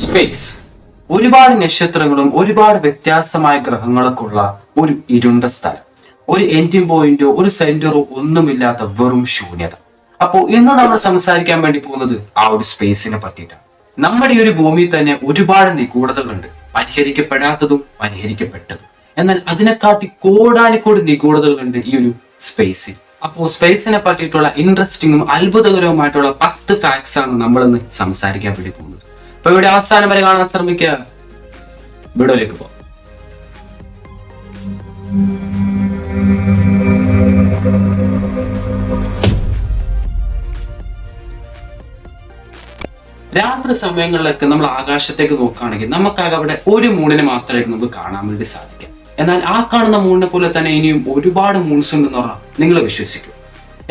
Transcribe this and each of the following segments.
Space ഒരുപാട് നക്ഷത്രങ്ങളും ഒരുപാട് വ്യത്യാസമായ ഗ്രഹങ്ങളൊക്കെ ഉള്ള ഒരു ഇരുണ്ട സ്ഥലം. ഒരു എൻഡിങ് പോയിന്റോ ഒരു സെന്ററോ ഒന്നുമില്ലാത്ത വെറും ശൂന്യത. അപ്പോൾ ഇന്ന് നമ്മൾ സംസാരിക്കാൻ വേണ്ടി പോകുന്നത് ആ ഒരു സ്പേസിനെ പറ്റിയിട്ടാണ്. നമ്മുടെ ഈ ഒരു ഭൂമിയിൽ തന്നെ ഒരുപാട് നിഗൂഢതകളുണ്ട്, പരിഹരിക്കപ്പെടാത്തതും പരിഹരിക്കപ്പെട്ടതും. എന്നാൽ അതിനെക്കാട്ടി കോടാനുകോടി നിഗൂഢതകളുണ്ട് ഈ ഒരു സ്പേസിൽ. അപ്പോൾ സ്പേസിനെ പറ്റിയിട്ടുള്ള ഇൻട്രസ്റ്റിംഗും അത്ഭുതകരവുമായിട്ടുള്ള 10 ഫാക്ട്സ് ആണ് നമ്മളിന്ന് സംസാരിക്കാൻ വേണ്ടി പോകുന്നത്. അപ്പൊ ഇവിടെ അവസാനം വരെ കാണാൻ ശ്രമിക്കുക. വീഡിയോയിലേക്ക് പോകാം. രാത്രി സമയങ്ങളിലൊക്കെ നമ്മൾ ആകാശത്തേക്ക് നോക്കുകയാണെങ്കിൽ നമുക്കാകെ അവിടെ ഒരു മൂണിനെ മാത്രമായിരിക്കും നമുക്ക് കാണാൻ വേണ്ടി സാധിക്കാം. എന്നാൽ ആ കാണുന്ന മൂണിനെ പോലെ തന്നെ ഇനിയും ഒരുപാട് മൂൺസ് ഉണ്ടെന്ന് പറഞ്ഞാൽ നിങ്ങൾ വിശ്വസിക്കും.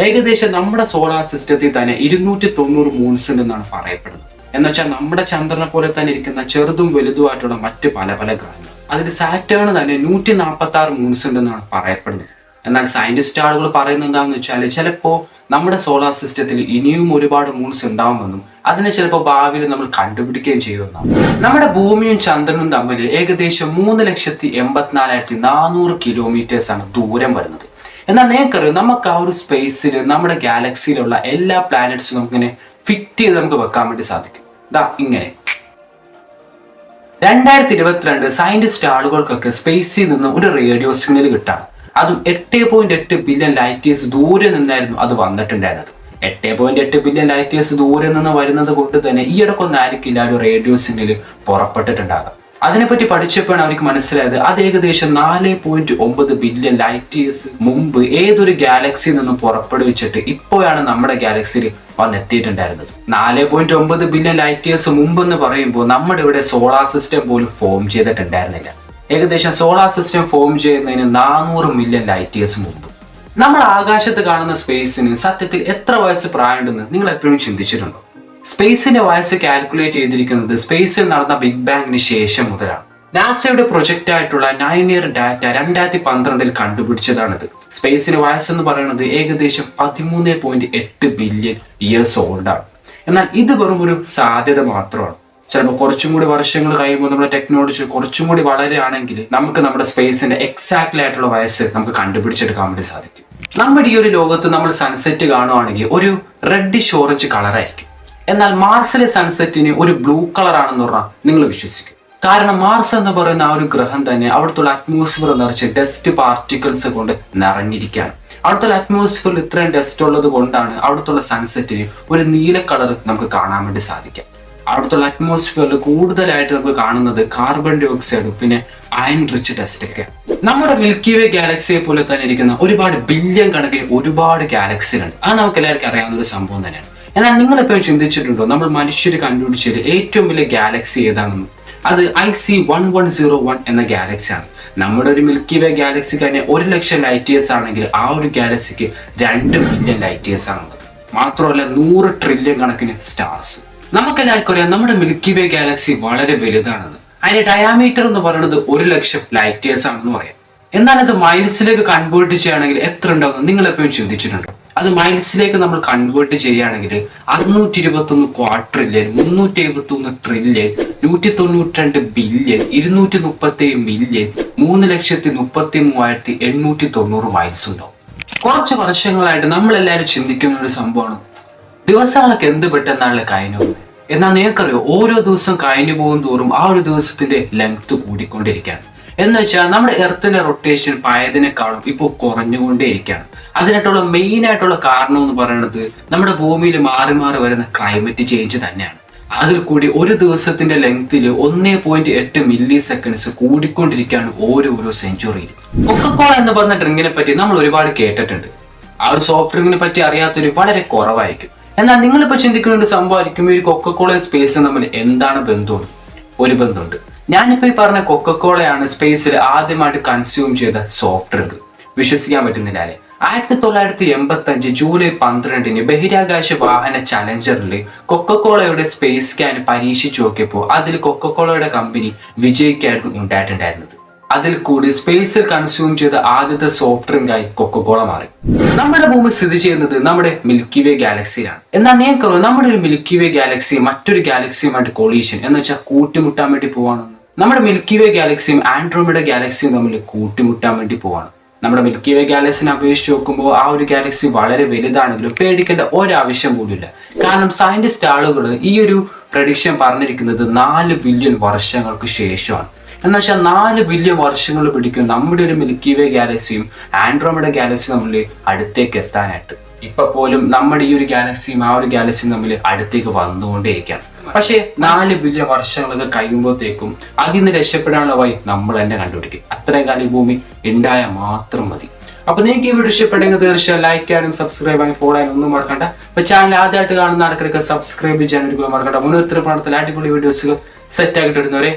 ഏകദേശം നമ്മുടെ സോളാർ സിസ്റ്റത്തിൽ തന്നെ 290 മൂൺസ് ഉണ്ടെന്നാണ് പറയപ്പെടുന്നത്. എന്നുവെച്ചാൽ നമ്മുടെ ചന്ദ്രനെ പോലെ തന്നെ ഇരിക്കുന്ന ചെറുതും വലുതുമായിട്ടുള്ള മറ്റ് പല പല ഗ്രഹങ്ങൾ, അതിൽ സാറ്റേൺ തന്നെ 146 മൂൺസ് ഉണ്ടെന്നാണ് പറയപ്പെടുന്നത്. എന്നാൽ സയന്റിസ്റ്റ് ആളുകൾ പറയുന്നത് എന്താണെന്ന് വെച്ചാൽ ചിലപ്പോൾ നമ്മുടെ സോളാർ സിസ്റ്റത്തിൽ ഇനിയും ഒരുപാട് മൂൺസ് ഉണ്ടാവുമെന്നും അതിനെ ചിലപ്പോൾ ഭാവിയിൽ നമ്മൾ കണ്ടുപിടിക്കുകയും ചെയ്യുമെന്നാണ്. നമ്മുടെ ഭൂമിയും ചന്ദ്രനും തമ്മിൽ ഏകദേശം 3,84,400 കിലോമീറ്റേഴ്സ് ആണ് ദൂരം വരുന്നത്. എന്നാൽ നിങ്ങൾക്കറിയാം, നമുക്ക് ആ ഒരു സ്പേസിൽ നമ്മുടെ ഗാലക്സിയിലുള്ള എല്ലാ പ്ലാനറ്റ്സും നമുക്കിങ്ങനെ ഫിറ്റ് ചെയ്ത് നമുക്ക് വെക്കാൻ വേണ്ടി സാധിക്കും. ദാ ഇങ്ങനെ 2022 സയന്റിസ്റ്റ് ആളുകൾക്കൊക്കെ സ്പേസിൽ നിന്ന് ഒരു റേഡിയോ സിഗ്നൽ കിട്ടാണ്. അതും 8.8 ബില്യൺ ലൈറ്റ് ഇയേഴ്സ് ദൂരെ നിന്നായിരുന്നു അത് വന്നിട്ടുണ്ടായിരുന്നത്. 8.8 ബില്യൺ ലൈറ്റ് ഇയേഴ്സ് ദൂരെ നിന്ന് വരുന്നത് കൊണ്ട് തന്നെ ഈയിടക്കൊന്നും ആയിരിക്കില്ല ഒരു റേഡിയോ സിഗ്നൽ പുറപ്പെട്ടിട്ടുണ്ടാകാം. അതിനെപ്പറ്റി പഠിച്ചപ്പോഴാണ് അവർക്ക് മനസ്സിലായത് അത് ഏകദേശം 4.9 ബില്യൺ ലൈറ്റ് ഇയേഴ്സ് മുമ്പ് ഏതൊരു ഗാലക്സിയിൽ നിന്നും പുറപ്പെടുവിച്ചിട്ട് ഇപ്പോഴാണ് നമ്മുടെ ഗാലക്സിയിൽ വന്നെത്തിയിട്ടുണ്ടായിരുന്നത്. 4.9 ബില്യൺ ലൈറ്റ് ഇയേഴ്സ് മുമ്പ് എന്ന് പറയുമ്പോൾ നമ്മുടെ ഇവിടെ സോളാർ സിസ്റ്റം പോലും ഫോം ചെയ്തിട്ടുണ്ടായിരുന്നില്ല. ഏകദേശം സോളാർ സിസ്റ്റം ഫോം ചെയ്യുന്നതിന് 400 മില്യൺ ലൈറ്റ് ഇയേഴ്സ് മുമ്പ്. നമ്മൾ ആകാശത്ത് കാണുന്ന സ്പേസിന് സത്യത്തിൽ എത്ര വയസ്സ് പ്രായമുണ്ടെന്ന് നിങ്ങൾ എപ്പോഴും ചിന്തിച്ചിട്ടുണ്ടോ? സ്പേസിന്റെ വയസ്സ് കാൽക്കുലേറ്റ് ചെയ്തിരിക്കുന്നത് സ്പേസിൽ നടന്ന ബിഗ് ബാങ്ങിന് ശേഷം മുതലാണ്. നാസയുടെ പ്രൊജക്റ്റ് ആയിട്ടുള്ള 9 ഇയർ ഡാറ്റ 2012 കണ്ടുപിടിച്ചതാണിത്. സ്പേസിന്റെ വയസ്സെന്ന് പറയുന്നത് ഏകദേശം 13.8 ബില്യൺ ഇയേഴ്സ് ഓൾഡാണ്. എന്നാൽ ഇത് വെറും ഒരു സാധ്യത മാത്രമാണ്. ചിലപ്പോൾ കുറച്ചും കൂടി വർഷങ്ങൾ കഴിയുമ്പോൾ നമ്മുടെ ടെക്നോളജി കുറച്ചും കൂടി വളരുകയാണെങ്കിൽ നമുക്ക് നമ്മുടെ സ്പേസിന്റെ എക്സാക്ട്ലി ആയിട്ടുള്ള വയസ്സ് നമുക്ക് കണ്ടുപിടിച്ചെടുക്കാൻ വേണ്ടി സാധിക്കും. നമ്മുടെ ഈ ഒരു ലോകത്ത് നമ്മൾ സൺസെറ്റ് കാണുവാണെങ്കിൽ ഒരു റെഡിഷ് ഓറഞ്ച് കളറായിരിക്കും. എന്നാൽ മാർസിലെ സൺസെറ്റിന് ഒരു ബ്ലൂ കളർ ആണെന്ന് പറഞ്ഞാൽ നിങ്ങൾ വിശ്വസിക്കും. കാരണം മാർസ് എന്ന് പറയുന്ന ആ ഒരു ഗ്രഹം തന്നെ അവിടുത്തെ അറ്റ്മോസ്ഫിയർ നിറച്ച് ഡസ്റ്റ് പാർട്ടിക്കിൾസ് കൊണ്ട് നിറഞ്ഞിരിക്കുകയാണ്. അവിടുത്തെ അറ്റ്മോസ്ഫിയറിൽ ഇത്രയും ഡസ്റ്റ് ഉള്ളത് കൊണ്ടാണ് അവിടുത്തെ സൺസെറ്റിന് ഒരു നീല കളർ നമുക്ക് കാണാൻ വേണ്ടി സാധിക്കാം. അവിടുത്തെ അറ്റ്മോസ്ഫിയറിൽ കൂടുതലായിട്ട് നമുക്ക് കാണുന്നത് കാർബൺ ഡൈ ഓക്സൈഡും പിന്നെ അയൺ റിച്ച് ഡസ്റ്റ് ഒക്കെയാണ്. നമ്മുടെ മിൽക്കി വേ ഗാലക്സിയെ പോലെ തന്നെ ഇരിക്കുന്ന ഒരുപാട് ബില്യൺ കണക്കിന് ഒരുപാട് ഗാലക്സികളുണ്ട്. അത് നമുക്ക് എല്ലാവർക്കും അറിയാവുന്ന ഒരു സംഭവം തന്നെയാണ്. എന്നാൽ നിങ്ങളെപ്പോഴും ചിന്തിച്ചിട്ടുണ്ടോ നമ്മൾ മനുഷ്യർ കണ്ടുപിടിച്ചതിൽ ഏറ്റവും വലിയ ഗാലക്സി ഏതാണെന്ന്? അത് IC1101 എന്ന ഗാലക്സിയാണ്. നമ്മുടെ ഒരു മിൽക്കി വേ ഗാലക്സിക്ക് തന്നെ 1 ലക്ഷം ലൈറ്റ് ഇയേഴ്സ് ആണെങ്കിൽ ആ ഒരു ഗാലക്സിക്ക് 2 ബില്യൺ ലൈറ്റ് ഇയേഴ്സ് ആണുള്ളത്. മാത്രമല്ല 100 ട്രില്യൺ കണക്കിന് സ്റ്റാർസ്. നമുക്കെല്ലാവർക്കും അറിയാം നമ്മുടെ മിൽക്കി വേ ഗാലക്സി വളരെ വലുതാണെന്ന്. അതിന്റെ ഡയാമീറ്റർ എന്ന് പറയുന്നത് 1 ലക്ഷം ലൈറ്റ് ഇയേഴ്സ് ആണെന്ന് പറയാം. എന്നാൽ അത് മൈൽസിലേക്ക് കൺവേർട്ട് ചെയ്യുകയാണെങ്കിൽ എത്ര ഉണ്ടാവും നിങ്ങൾ എപ്പോഴും ചിന്തിച്ചിട്ടുണ്ടോ? അത് മൈൽസിലേക്ക് നമ്മൾ കൺവേർട്ട് ചെയ്യുകയാണെങ്കിൽ 621 ക്വാഡ്രില്യൺ, 371 ട്രില്യൺ, 192 ബില്യൺ, 237 മില്യൺ, 3,33,890 മൈൽസ് ഉണ്ടാവും. കുറച്ച് വർഷങ്ങളായിട്ട് നമ്മളെല്ലാവരും ചിന്തിക്കുന്ന ഒരു സംഭവമാണ് ദിവസങ്ങളൊക്കെ എന്ത് പെട്ടെന്നാണ് കഴിഞ്ഞു പോകുന്നത്. എന്നാൽ നിങ്ങൾക്കറിയോ, ഓരോ ദിവസം കഴിഞ്ഞു പോകും തോറും ആ ഒരു ദിവസത്തിന്റെ ലെങ്ത് കൂടിക്കൊണ്ടിരിക്കുകയാണ്. എന്ന് വെച്ചാൽ നമ്മുടെ എർത്തിന്റെ റൊട്ടേഷൻ പഴയതിനേക്കാളും ഇപ്പോൾ കുറഞ്ഞുകൊണ്ടേയിരിക്കുകയാണ്. അതിനായിട്ടുള്ള മെയിൻ ആയിട്ടുള്ള കാരണം എന്ന് പറയുന്നത് നമ്മുടെ ഭൂമിയിൽ മാറി മാറി വരുന്ന ക്ലൈമറ്റ് ചേഞ്ച് തന്നെയാണ്. അതിൽ കൂടി ഒരു ദിവസത്തിന്റെ ലെങ്ത്തിൽ 1.8 മില്ലി സെക്കൻഡ്സ് കൂടിക്കൊണ്ടിരിക്കുകയാണ് ഓരോ സെഞ്ചുറിയിലും. കൊക്കക്കോള എന്ന് പറഞ്ഞ ഡ്രിങ്കിനെ പറ്റി നമ്മൾ ഒരുപാട് കേട്ടിട്ടുണ്ട്. ആ ഒരു സോഫ്റ്റ് ഡ്രിങ്കിനെ പറ്റി അറിയാത്തൊരു വളരെ കുറവായിരിക്കും. എന്നാൽ നിങ്ങളിപ്പോൾ ചിന്തിക്കുന്ന ഒരു സംഭവമായിരിക്കും ഈ കൊക്കക്കോള സ്പേസും തമ്മിൽ എന്താണ് ബന്ധം? ഒരു ബന്ധമുണ്ട്. ഞാനിപ്പോൾ ഈ പറഞ്ഞ കൊക്കക്കോളയാണ് സ്പേസിൽ ആദ്യമായിട്ട് കൺസ്യൂം ചെയ്ത സോഫ്റ്റ് ഡ്രിങ്ക്. വിശ്വസിക്കാൻ പറ്റുന്നില്ല അല്ലേ? 1985 ജൂലൈ 12 ബഹിരാകാശ വാഹന ചലഞ്ചറിൽ കൊക്കക്കോളയുടെ സ്പേസ് സ്കാൻ പരീക്ഷിച്ചു നോക്കിയപ്പോൾ അതിൽ കൊക്കക്കോളയുടെ കമ്പനി വിജയിക്കായിരുന്നു ഉണ്ടായിട്ടുണ്ടായിരുന്നത്. അതിൽ കൂടി സ്പേസിൽ കൺസ്യൂം ചെയ്ത ആദ്യത്തെ സോഫ്റ്റ് ഡ്രിങ്ക് ആയി കൊക്കക്കോള മാറി. നമ്മുടെ ഭൂമി സ്ഥിതി ചെയ്യുന്നത് നമ്മുടെ മിൽക്കി വേ ഗാലക്സിയിലാണ്. എന്നാൽ നിങ്ങൾക്കറിയാം നമ്മുടെ ഒരു മിൽക്കി വേ ഗാലക്സി മറ്റൊരു ഗാലക്സിയുമായിട്ട് കൊളീഷൻ എന്ന് വെച്ചാൽ കൂട്ടിമുട്ടാൻ വേണ്ടി പോവാണെന്ന്. നമ്മുടെ മിൽക്കി വേ ഗാലക്സിയും ആൻഡ്രോമിഡ ഗാലക്സിയും തമ്മിൽ കൂട്ടിമുട്ടാൻ വേണ്ടി പോവാണ്. നമ്മുടെ മിൽക്കി വേ ഗാലക്സിനെ അപേക്ഷിച്ച് നോക്കുമ്പോൾ ആ ഒരു ഗാലക്സി വളരെ വലുതാണെങ്കിലും പേടിക്കേണ്ട ഒരാവശ്യം പോലുമില്ല. കാരണം സയന്റിസ്റ്റ് ആളുകൾ ഈ ഒരു പ്രഡിക്ഷൻ പറഞ്ഞിരിക്കുന്നത് 4 ബില്യൺ വർഷങ്ങൾക്ക് ശേഷമാണ്. എന്ന് വെച്ചാൽ 4 ബില്യൺ വർഷങ്ങൾ പിടിക്കും നമ്മുടെ ഒരു മിൽക്കി വേ ഗാലക്സിയും ആൻഡ്രോമിഡ ഗാലക്സിയും തമ്മിൽ അടുത്തേക്ക് എത്താനായിട്ട്. ഇപ്പൊ പോലും നമ്മുടെ ഈ ഒരു ഗാലക്സിയും ആ ഒരു ഗാലക്സിയും തമ്മിൽ അടുത്തേക്ക് വന്നുകൊണ്ടേയിരിക്കുകയാണ്. പക്ഷേ 4 ബില്യൺ വർഷങ്ങളൊക്കെ കഴിയുമ്പോഴത്തേക്കും അതിൽ നിന്ന് രക്ഷപ്പെടാനുള്ള വഴി നമ്മൾ തന്നെ കണ്ടുപിടിക്കും. അത്രയും കാലം ഈ ഭൂമി ഉണ്ടായാൽ മാത്രം മതി. അപ്പൊ നിങ്ങൾക്ക് ഈ വീഡിയോ ഇഷ്ടപ്പെടുമെങ്കിൽ തീർച്ചയായും ലൈക്ക് ചെയ്യാനും സബ്സ്ക്രൈബ് ആയും ഫോളോ ചെയ്യാനും ഒന്നും മറക്കണ്ട. അപ്പൊ ചാനൽ ആദ്യമായിട്ട് കാണുന്ന ആൾക്കാർക്ക് സബ്സ്ക്രൈബ് ചെയ്യാൻ ഒരു മറക്കണ്ട. മുന്നോട്ട് പണത്തിൽ അടിപൊളി വീഡിയോസ് സെറ്റ് ആക്കിയിട്ട് വരുന്നവരെ